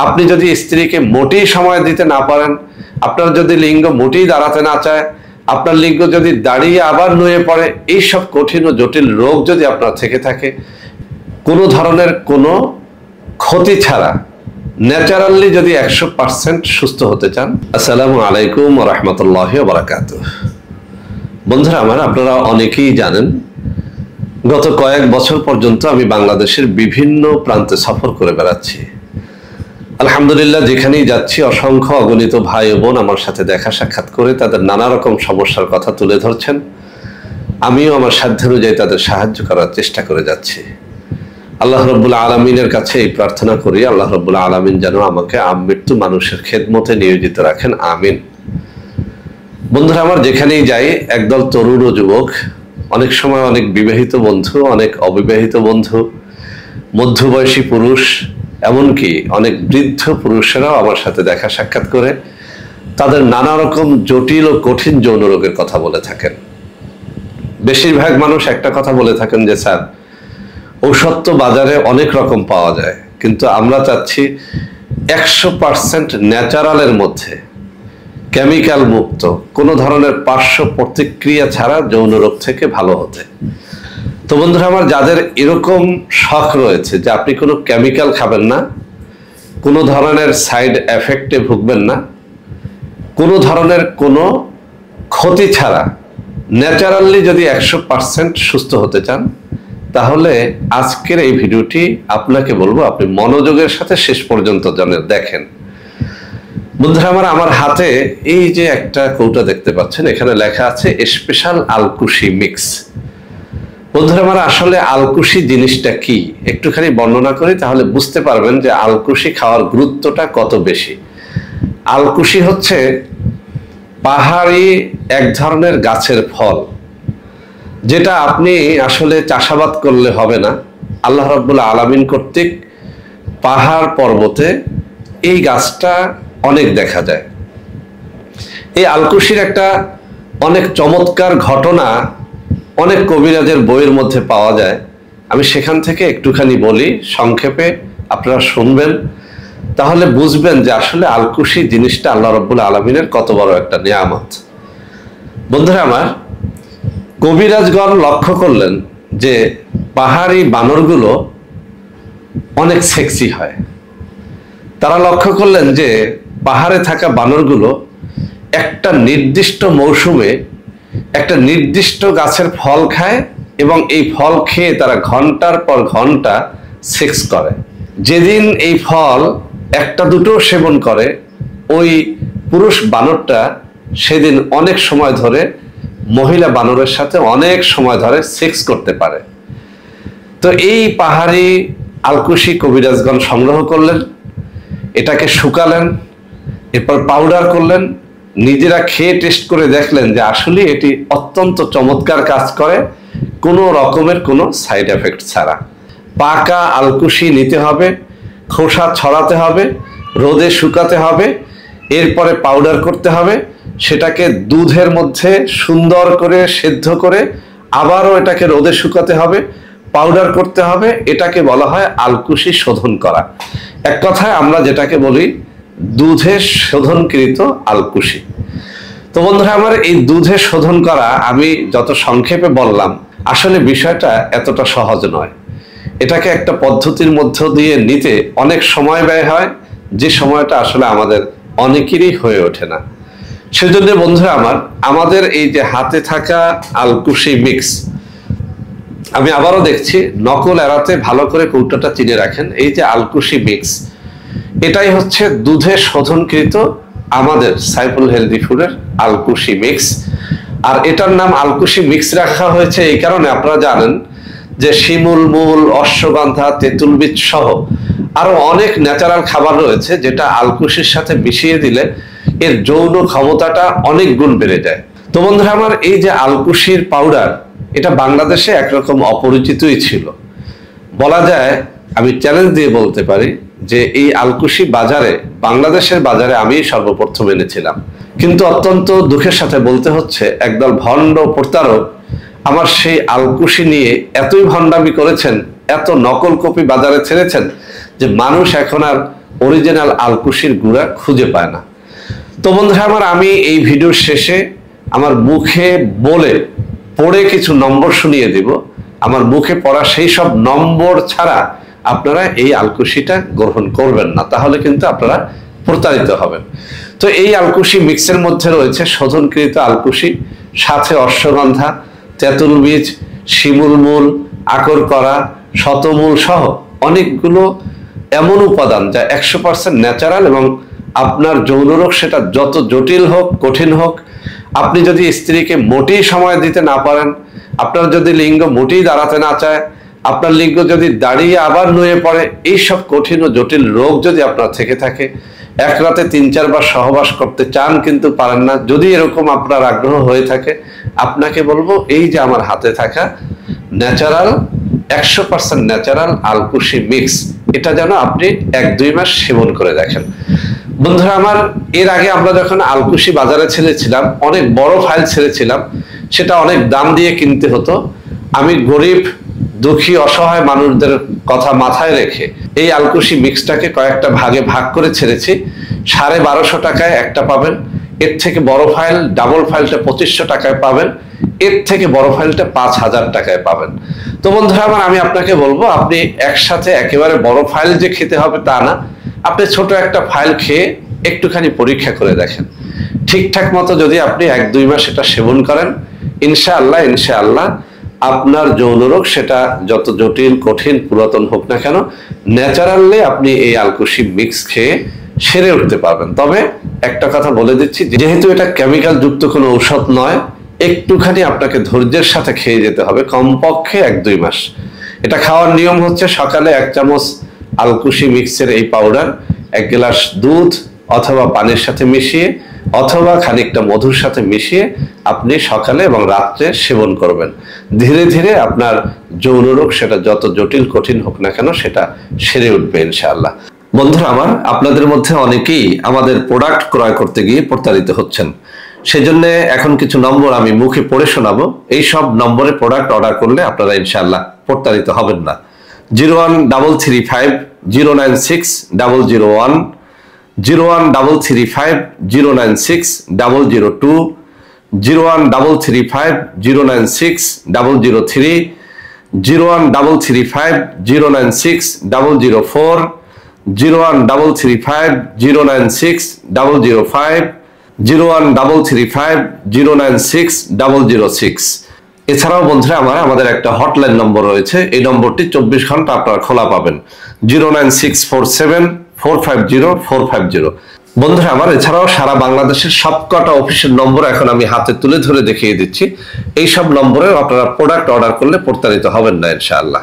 আপনি যদি স্ত্রীকে মোটেই সময় দিতে না পারেন, আপনার যদি লিঙ্গ মোটেই দাঁড়াতে না চায়, আপনার লিঙ্গ যদি দাঁড়িয়ে আবার নুয়ে পড়ে, এইসব কঠিন ও জটিল রোগ যদি আপনার থেকে থাকে, কোনো ধরনের কোনো ক্ষতি ছাড়া ন্যাচারালি যদি 100% সুস্থ হতে চান। আসসালামু আলাইকুম ওয়া রাহমাতুল্লাহি ওয়া বারাকাতুহু। বন্ধুরা আমার, আপনারা অনেকেই জানেন গত কয়েক বছর পর্যন্ত আমি বাংলাদেশের বিভিন্ন প্রান্তে সফর করে বেড়াচ্ছি। আলহামদুলিল্লাহ, যেখানেই যাচ্ছি অসংখ্য অগণিত ভাই ও বোন আমার সাথে দেখা সাক্ষাৎ করে তাদের নানা রকম সমস্যার কথা তুলে ধরছেন। আমিও আমার সাধ্য অনুযায়ী তাদের সাহায্য করার চেষ্টা করে যাচ্ছি। আল্লাহ রাব্বুল আলামিনের কাছে এই প্রার্থনা করি, আল্লাহ রাব্বুল আলামিন যেন আমাকে আমৃত্যু মানুষের খেদমতে নিয়োজিত রাখেন, আমিন। বন্ধুরা আমার, যেখানেই যাই একদল তরুণ ও যুবক, অনেক সময় অনেক বিবাহিত বন্ধু, অনেক অবিবাহিত বন্ধু, মধ্যবয়সী পুরুষ, এমনকি অনেক বৃদ্ধ পুরুষেরাও আমার সাথে দেখা সাক্ষাৎ করে তাদের নানা রকম জটিল ও কঠিন যৌন রোগের কথা বলে থাকেন। বেশিরভাগ মানুষ একটা কথা বলে থাকেন যে স্যার, ঔষধ তো বাজারে অনেক রকম পাওয়া যায়, কিন্তু আমরা চাচ্ছি 100% ন্যাচারালের মধ্যে, কেমিক্যাল মুক্ত, কোনো ধরনের পার্শ্ব প্রতিক্রিয়া ছাড়া যৌন রোগ থেকে ভালো হতে। তো বন্ধুরা আমার, যাদের এরকম শখ রয়েছে যে আপনি কোনো কেমিক্যাল খাবেন না, কোনো ধরনের সাইড এফেক্টে ভুগবেন না, কোনো ধরনের কোনো ক্ষতি ছাড়া ন্যাচারালি যদি 100% সুস্থ হতে চান, তাহলে আজকের এই ভিডিওটি আপনাকে বলবো আপনি মনোযোগের সাথে শেষ পর্যন্ত দেখেন। বন্ধুরা আমার হাতে এই যে একটা কৌটা দেখতে পাচ্ছেন, এখানে লেখা আছে স্পেশাল আলকুশি মিক্স। বন্ধুরা আমার, আসলে আলকুশি জিনিসটা কি একটুখানি বর্ণনা করি, তাহলে বুঝতে পারবেন যে আলকুশি খাওয়ার গুরুত্বটা কত বেশি। আলকুশি হচ্ছে পাহাড়ি এক ধরনের গাছের ফল, যেটা আপনি আসলে চাষাবাদ করলে হবে না। আল্লাহ রাব্বুল আলামিন কর্তৃক পাহাড় পর্বতে এই গাছটা অনেক দেখা যায়। এই আলকুশির একটা অনেক চমৎকার ঘটনা অনেক কবিরাজের বইয়ের মধ্যে পাওয়া যায়। আমি সেখান থেকে একটুখানি বলি, সংক্ষেপে আপনারা শুনবেন, তাহলে বুঝবেন যে আসলে আলকুশি জিনিসটা আল্লাহ রাব্বুল আলামিনের কত বড় একটা নিয়ামত। বন্ধুরা আমার, কবিরাজগণ লক্ষ্য করলেন যে পাহাড়ি বানরগুলো অনেক সেক্সি হয়। তারা লক্ষ্য করলেন যে পাহাড়ে থাকা বানরগুলো একটা নির্দিষ্ট মৌসুমে একটা নির্দিষ্ট গাছের ফল খায় এবং এই ফল খেয়ে তারা ঘন্টার পর ঘন্টা সেক্স করে। যেদিন এই ফল একটা দুটো সেবন করে, ওই পুরুষ বানরটা সেদিন অনেক সময় ধরে মহিলা বানরের সাথে অনেক সময় ধরে সেক্স করতে পারে। তো এই পাহাড়ি আলকুশি কবিরাজগণ সংগ্রহ করলেন, এটাকে শুকালেন, এরপর পাউডার করলেন, নিজেরা খেয়ে টেস্ট করে দেখলেন যে আসলে এটি অত্যন্ত চমৎকার কাজ করে, কোনো রকমের কোনো সাইড এফেক্ট ছাড়া। পাকা আলকুশি নিতে হবে, খোসা ছড়াতে হবে, রোদে শুকাতে হবে, এরপরে পাউডার করতে হবে, সেটাকে দুধের মধ্যে সুন্দর করে সেদ্ধ করে আবারও এটাকে রোদে শুকাতে হবে, পাউডার করতে হবে। এটাকে বলা হয় আলকুশি শোধন করা। এক কথায় আমরা যেটাকে বলি দুধে শোধনকৃত আলকুশি। তো বন্ধুরা আমার, এই দুধে শোধন করা আমি যত সংক্ষেপে বললাম, আসলে বিষয়টা এতটা সহজ নয়। এটাকে একটা পদ্ধতির মধ্য দিয়ে নিতে অনেক সময় ব্যয় হয়, যে সময়টা আসলে আমাদের অনেকেরই হয়ে ওঠে না। সেজন্য বন্ধুরা আমার, আমাদের এই যে হাতে থাকা আলকুশি মিক্স, আমি আবারও দেখছি, নকল এড়াতে ভালো করে কৌটাটা চিনে রাখেন। এই যে আলকুশি মিক্স, এটাই হচ্ছে দুধে শোধনকৃত আমাদের সাইফুল হেলদি ফুডের আলকুশি মিক্স। আর এটার নাম আলকুশি মিক্স রাখা হয়েছে এই কারণে, আপনারা জানেন যে শিমুল, মূল, অশ্বগন্ধা, তেঁতুল বীজ সহ আরো অনেক ন্যাচারাল খাবার রয়েছে, যেটা আলকুশির সাথে মিশিয়ে দিলে এর যৌন ক্ষমতাটা অনেক গুণ বেড়ে যায়। তো বন্ধুরা আমার, এই যে আলকুশির পাউডার, এটা বাংলাদেশে একরকম অপরিচিতই ছিল। বলা যায়, আমি চ্যালেঞ্জ দিয়ে বলতে পারি যে এই আলকুশি বাজারে, বাংলাদেশের বাজারে আমি সর্বপ্রথম এনেছিলাম। কিন্তু অত্যন্ত দুঃখের সাথে বলতে হচ্ছে, একদল ভণ্ড প্রতারক আমার সেই আলকুশি নিয়ে এতই ভণ্ডামি করেছেন, এত নকল কপি বাজারে ছেড়েছেন যে মানুষ এখন আর অরিজিনাল আলকুশির গুঁড়া খুঁজে পায় না। তো বন্ধুরা আমার, আমি এই ভিডিওর শেষে আমার মুখে বলে পড়ে কিছু নম্বর শুনিয়ে দিব। আমার মুখে পড়া সেই সব নম্বর ছাড়া আপনারা এই আলকুশিটা গ্রহণ করবেন না, তাহলে কিন্তু আপনারা প্রতারিত হবেন। তো এই আলকুশি মিক্সের মধ্যে রয়েছে শোধনকৃত আলকুশি, সাথে অশ্বগন্ধা, তেঁতুল বীজ, শিমুল মূল, আকর করা, শতমূল সহ অনেকগুলো এমন উপাদান যা 100% ন্যাচারাল, এবং আপনার যৌনরোগ সেটা যত জটিল হোক কঠিন হোক, আপনি যদি স্ত্রীকে মোটেই সময় দিতে না পারেন, আপনার যদি লিঙ্গ মোটেই দাঁড়াতে না চায়, আপনার লিঙ্গ যদি দাঁড়িয়ে আবার নুয়ে পড়ে, এইসব কঠিন ও জটিল রোগ যদি আপনার থেকে থাকে, এক রাতে 3-4 বার সহবাস করতে চান কিন্তু পারেন না, যদি এরকম আপনার আগ্রহ হয়ে থাকে, আপনাকে বলবো এই যে আমার হাতে থাকা ন্যাচারাল 100% ন্যাচারাল আলকুশি মিক্স, এটা যেন আপনি 1-2 মাস সেবন করে দেখেন। বন্ধুরা আমার, এর আগে আমরা যখন আলকুশি বাজারে ছেড়েছিলাম, অনেক বড় ফাইল ছেড়েছিলাম, সেটা অনেক দাম দিয়ে কিনতে হতো। আমি গরিব দুঃখী অসহায় মানুষদের কথা মাথায় রেখে এই আলকুশি মিক্সটাকে কয়েকটা ভাগে ভাগ করে ছেড়েছি। 1250 টাকায় একটা পাবেন, এর থেকে বড় ফাইল ডাবল ফাইলটা 2500 টাকায় পাবেন, এর থেকে বড় ফাইলটা 5000 টাকায় পাবেন। তো বন্ধুরা আমার, আমি আপনাকে বলবো আপনি একসাথে একেবারে বড় ফাইল যে খেতে হবে তা না, আপনি ছোট একটা ফাইল খেয়ে একটুখানি পরীক্ষা করে দেখেন। ঠিকঠাক মতো যদি আপনি 1-2 মাস এটা সেবন করেন, ইনশাআল্লাহ আপনার যৌনরোগ সেটা যত জটিল কঠিন পুরাতন হোক না কেন, ন্যাচারালি আপনি এই আলকুশি মিক্স খেয়ে সেরে উঠতে পারবেন। তবে একটা কথা বলে দিচ্ছি, যেহেতু এটা কেমিক্যাল যুক্ত কোনো ঔষধ নয়, একটুখানি আপনাকে ধৈর্যের সাথে খেয়ে যেতে হবে, কমপক্ষে 1-2 মাস। এটা খাওয়ার নিয়ম হচ্ছে, সকালে 1 চামচ আলকুশি মিক্সের এই পাউডার 1 গ্লাস দুধ অথবা পানির সাথে মিশিয়ে অথবা খানিকটা মধুর সাথে মিশিয়ে আপনি সকালে এবং রাত্রে সেবন করবেন। ধীরে ধীরে আপনার যৌনরোগ সেটা যত জটিল কঠিন হোক না কেন সেটা সেরে উঠবে ইনশাআল্লাহ। বন্ধুরা আমার, আপনাদের মধ্যে অনেকেই আমাদের প্রোডাক্ট ক্রয় করতে গিয়ে প্রতারিত হচ্ছেন। সেজন্য এখন কিছু নম্বর আমি মুখে পড়ে শোনাবো। এই সব নম্বরে প্রোডাক্ট অর্ডার করলে আপনারা ইনশাআল্লাহ প্রতারিত হবেন না। 01335096001, 01335096002, 01335096003, 01335096004, 01335096005, 01335096006। এছাড়াও বন্ধুরা আমার, আমাদের একটা হটলাইন নম্বর রয়েছে, এই নম্বরটি 24 ঘন্টা আপনারা খোলা পাবেন, 09647450450। বন্ধুরা আমার, এছাড়াও সারা বাংলাদেশের সবকটা অফিসের নম্বর এখন আমি হাতে তুলে ধরে দেখিয়ে দিচ্ছি। এই সব নম্বরেও আপনারা প্রোডাক্ট অর্ডার করলে প্রতারিত হবেন না ইনশাআল্লাহ।